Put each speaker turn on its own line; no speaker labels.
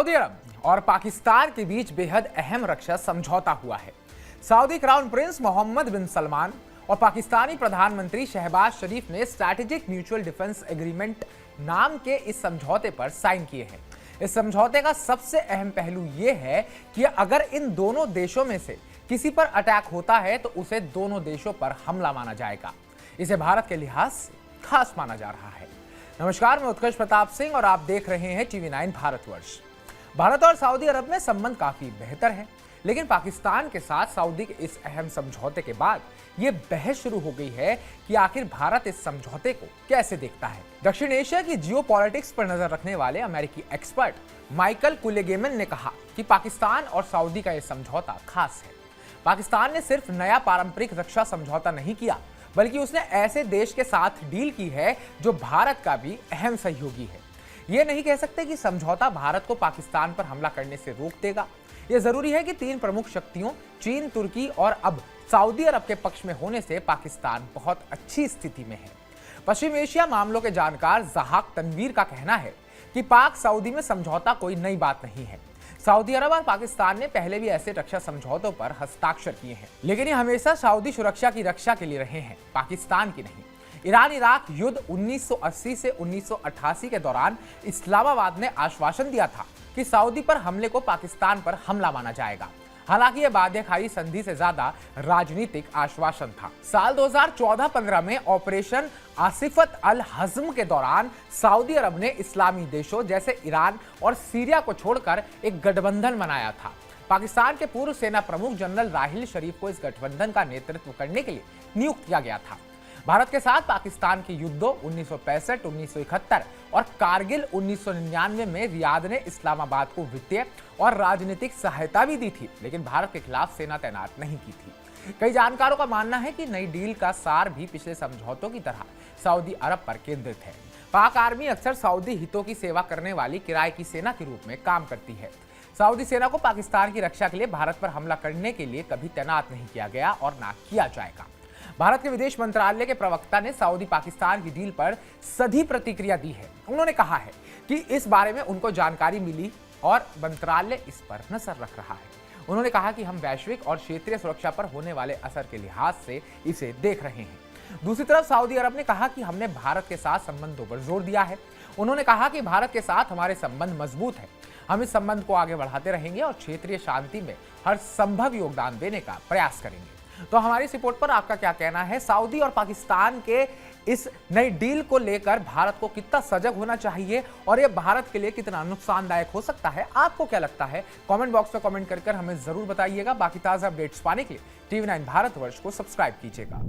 Saudi अरब और पाकिस्तान के बीच बेहद अहम रक्षा समझौता हुआ है। सऊदी क्राउन प्रिंस मोहम्मद बिन सलमान और पाकिस्तानी प्रधानमंत्री शहबाज शरीफ ने स्ट्रैटेजिक म्यूचुअल डिफेंस एग्रीमेंट नाम के इस समझौते पर साइन किए हैं। इस समझौते का सबसे अहम पहलू यह है कि अगर इन दोनों देशों में से किसी पर अटैक होता है तो उसे दोनों देशों पर हमला माना जाएगा। इसे भारत के लिहाज से खास माना जा रहा है। नमस्कार, मैं उत्कर्ष प्रताप सिंह और आप देख रहे हैं TV9 भारतवर्ष। भारत और सऊदी अरब में संबंध काफी बेहतर है, लेकिन पाकिस्तान के साथ सऊदी के इस अहम समझौते के बाद यह बहस शुरू हो गई है कि आखिर भारत इस समझौते को कैसे देखता है। दक्षिण एशिया की जियोपॉलिटिक्स पर नजर रखने वाले अमेरिकी एक्सपर्ट माइकल कुलेगेमन ने कहा कि पाकिस्तान और सऊदी का यह समझौता खास है। पाकिस्तान ने सिर्फ नया पारंपरिक रक्षा समझौता नहीं किया, बल्कि उसने ऐसे देश के साथ डील की है जो भारत का भी अहम सहयोगी है। यह नहीं कह सकते कि समझौता भारत को पाकिस्तान पर हमला करने से रोक देगा। यह जरूरी है कि तीन प्रमुख शक्तियों चीन, तुर्की और अब सऊदी अरब के पक्ष में होने से पाकिस्तान बहुत अच्छी स्थिति में है। पश्चिम एशिया मामलों के जानकार जहाक तनवीर का कहना है कि पाक सऊदी में समझौता कोई नई बात नहीं है। सऊदी अरब और पाकिस्तान ने पहले भी ऐसे रक्षा समझौतों पर हस्ताक्षर किए हैं, लेकिन ये हमेशा सऊदी सुरक्षा की रक्षा के लिए रहे हैं, पाकिस्तान की नहीं। ईरान इराक युद्ध 1980 से 1988 के दौरान इस्लामाबाद ने आश्वासन दिया था कि सऊदी पर हमले को पाकिस्तान पर हमला माना जाएगा। हालांकि यह बाध्य खाई संधि से ज्यादा राजनीतिक आश्वासन था। साल 2014-15 में ऑपरेशन आसिफत अल हज़म के दौरान सऊदी अरब ने इस्लामी देशों जैसे ईरान और सीरिया को छोड़कर एक गठबंधन बनाया था। पाकिस्तान के पूर्व सेना प्रमुख जनरल राहिल शरीफ को इस गठबंधन का नेतृत्व करने के लिए नियुक्त किया गया था। भारत के साथ पाकिस्तान के युद्धों 1965, 1971 और कारगिल 1999 में रियाद ने इस्लामाबाद को वित्तीय और राजनीतिक सहायता भी दी थी, लेकिन भारत के खिलाफ सेना तैनात नहीं की थी। कई जानकारों का मानना है कि नई डील का सार भी पिछले समझौतों की तरह सऊदी अरब पर केंद्रित है। पाक आर्मी अक्सर सऊदी हितों की सेवा करने वाली किराए की सेना के रूप में काम करती है। सऊदी सेना को पाकिस्तान की रक्षा के लिए भारत पर हमला करने के लिए कभी तैनात नहीं किया गया और ना किया जाएगा। भारत के विदेश मंत्रालय के प्रवक्ता ने सऊदी पाकिस्तान की डील पर सधी प्रतिक्रिया दी है। उन्होंने कहा है कि इस बारे में उनको जानकारी मिली और मंत्रालय इस पर नजर रख रहा है। उन्होंने कहा कि हम वैश्विक और क्षेत्रीय सुरक्षा पर होने वाले असर के लिहाज से इसे देख रहे हैं। दूसरी तरफ सऊदी अरब ने कहा कि हमने भारत के साथ संबंधों पर जोर दिया है। उन्होंने कहा कि भारत के साथ हमारे संबंध मजबूत है। हम इस संबंध को आगे बढ़ाते रहेंगे और क्षेत्रीय शांति में हर संभव योगदान देने का प्रयास करेंगे। तो हमारी इस रिपोर्ट पर आपका क्या कहना है? सऊदी और पाकिस्तान के इस नई डील को लेकर भारत को कितना सजग होना चाहिए और यह भारत के लिए कितना नुकसानदायक हो सकता है? आपको क्या लगता है? कमेंट बॉक्स में कमेंट कर हमें जरूर बताइएगा। बाकी ताजा अपडेट्स पाने के लिए TV9 भारतवर्ष को सब्सक्राइब कीजिएगा।